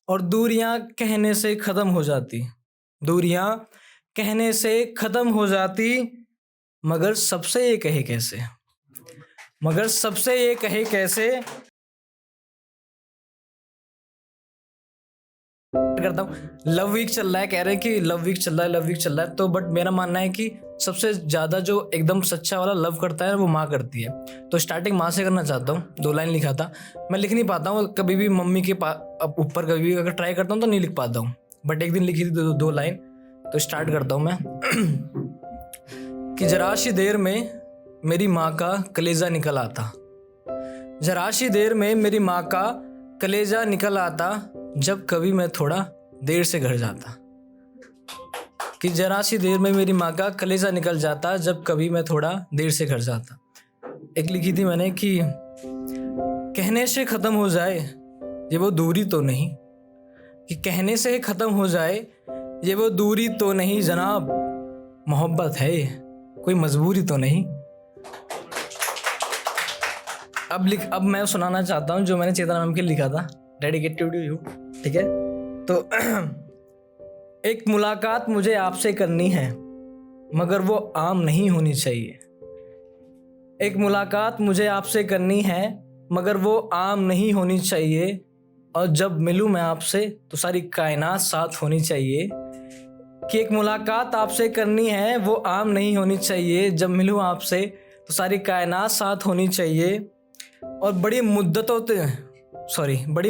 और दूरियां कहने से ख़त्म हो जाती, दूरियां कहने से ख़त्म हो जाती, मगर सबसे ये कहे कैसे, मगर सबसे ये कहे कैसे। करता हूँ, लव वीक चल रहा है, कह रहे हैं कि लव वीक चल रहा है, लव वीक चल रहा है, तो बट मेरा मानना है कि सबसे ज़्यादा जो एकदम सच्चा वाला लव करता है वो माँ करती है। तो स्टार्टिंग माँ से करना चाहता हूँ। 2 लाइन लिखा था, मैं लिख नहीं पाता हूँ कभी भी, मम्मी के ऊपर कभी भी अगर ट्राई करता हूँ तो नहीं लिख पाता हूँ, बट एक दिन लिखी थी 2 लाइन। तो स्टार्ट करता हूँ मैं कि जरा सी देर में मेरी माँ का कलेजा निकल आता, जरा सी देर में मेरी माँ का कलेजा निकल आता, जब कभी मैं थोड़ा देर से घर जाता। कि जरा सी देर में मेरी माँ का कलेजा निकल जाता, जब कभी मैं थोड़ा देर से घर जाता। एक लिखी थी मैंने कि कहने से ख़त्म हो जाए ये वो दूरी तो नहीं, कि कहने से ख़त्म हो जाए ये वो दूरी तो नहीं जनाब, मोहब्बत है ये कोई मजबूरी तो नहीं। अब मैं सुनाना चाहता हूँ जो मैंने चेतना मैम के लिखा था, डेडिकेटेड टू यू, ठीक है। तो एक मुलाकात मुझे आपसे करनी है, मगर वो आम नहीं होनी चाहिए। एक मुलाकात मुझे आपसे करनी है, मगर वो आम नहीं होनी चाहिए। और जब मिलूँ मैं आपसे तो सारी कायनात साथ होनी चाहिए। कि एक मुलाकात आपसे करनी है, वो आम नहीं होनी चाहिए। जब मिलूँ आपसे तो सारी कायनात साथ होनी चाहिए। और बड़ी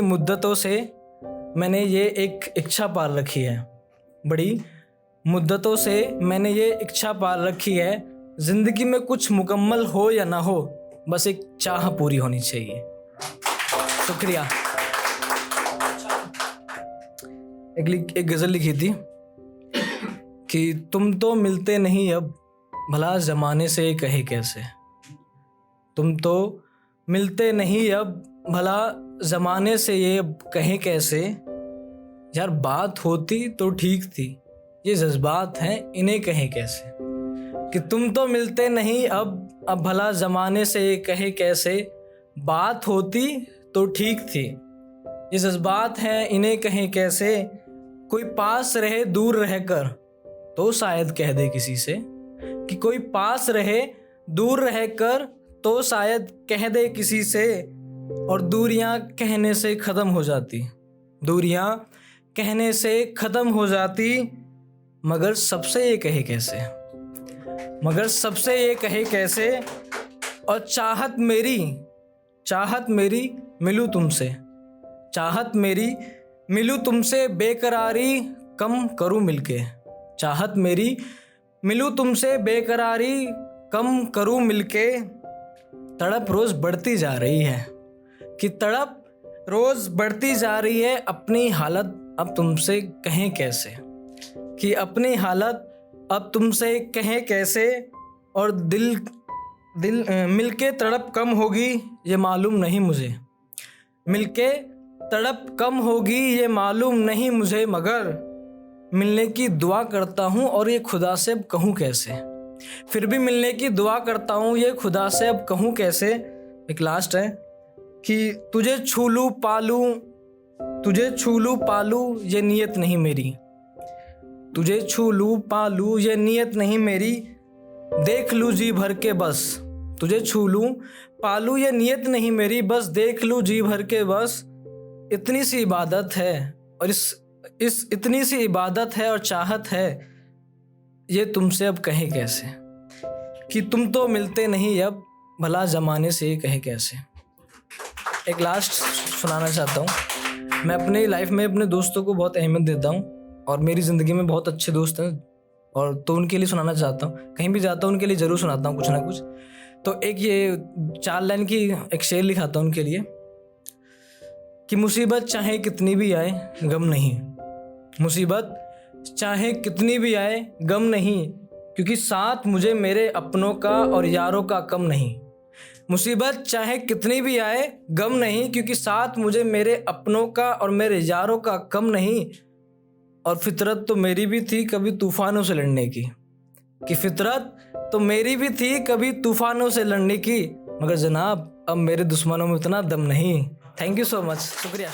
मुद्दतों से मैंने ये एक इच्छा पाल रखी है, बड़ी मुद्दतों से मैंने ये इच्छा पाल रखी है। ज़िंदगी में कुछ मुकम्मल हो या ना हो, बस एक चाह पूरी होनी चाहिए। शुक्रिया। एक गज़ल लिखी थी कि तुम तो मिलते नहीं अब, भला ज़माने से कहे कैसे। तुम तो मिलते नहीं अब, भला ज़माने से ये कहें कैसे। यार बात होती तो ठीक थी, ये जज्बात हैं इन्हें कहें कैसे। कि तुम तो मिलते नहीं अब भला ज़माने से ये कहे कैसे। बात होती तो ठीक थी, ये जज्बात हैं इन्हें कहें कैसे। कोई पास रहे दूर रहकर तो शायद कह दे किसी से, कि कोई पास रहे दूर रहकर तो शायद कह दे किसी से। और दूरियां कहने से ख़त्म हो जाती, दूरियां कहने से ख़त्म हो जाती, मगर सबसे ये कहे कैसे, मगर सबसे ये कहे कैसे। और चाहत मेरी मिलूँ तुमसे, चाहत मेरी मिलूँ तुमसे, बेकरारी कम करूँ मिलके। चाहत मेरी मिलूँ तुमसे, बेकरारी कम करूँ मिलके। तड़प रोज़ बढ़ती जा रही है, कि तड़प रोज़ बढ़ती जा रही है। अपनी हालत अब तुमसे कहें कैसे, कि अपनी हालत अब तुमसे कहें कैसे। और दिल मिलके तड़प कम होगी ये मालूम नहीं मुझे, मिलके तड़प कम होगी ये मालूम नहीं मुझे। मगर मिलने की दुआ करता हूँ और ये खुदा से अब कहूँ कैसे। फिर भी मिलने की दुआ करता हूँ, ये खुदा से अब कहूँ कैसे। एक लास्ट है कि तुझे छू लूँ पालूँ ये नीयत नहीं मेरी, तुझे छू लूँ पालूँ ये नीयत नहीं मेरी। देख लूँ जी भर के बस, तुझे छू लूँ पालूँ ये नीयत नहीं मेरी। बस देख लूँ जी भर के बस, इतनी सी इबादत है। और इस इतनी सी इबादत है और चाहत है, ये तुमसे अब कहें कैसे। कि तुम तो मिलते नहीं अब, भला ज़माने से ये कहे कैसे। एक लास्ट सुनाना चाहता हूँ। मैं अपनी लाइफ में अपने दोस्तों को बहुत अहमियत देता हूँ और मेरी ज़िंदगी में बहुत अच्छे दोस्त हैं, और तो उनके लिए सुनाना चाहता हूँ। कहीं भी जाता हूँ उनके लिए ज़रूर सुनाता हूँ कुछ ना कुछ। तो एक ये 4 लाइन की एक शेर लिखाता हूँ उनके लिए कि मुसीबत चाहे कितनी भी आए गम नहीं, मुसीबत चाहे कितनी भी आए गम नहीं, क्योंकि साथ मुझे मेरे अपनों का और यारों का कम नहीं। मुसीबत चाहे कितनी भी आए गम नहीं, क्योंकि साथ मुझे मेरे अपनों का और मेरे यारों का कम नहीं। और फितरत तो मेरी भी थी कभी तूफानों से लड़ने की, कि फितरत तो मेरी भी थी कभी तूफानों से लड़ने की, मगर जनाब अब मेरे दुश्मनों में उतना दम नहीं। थैंक यू सो मच, शुक्रिया।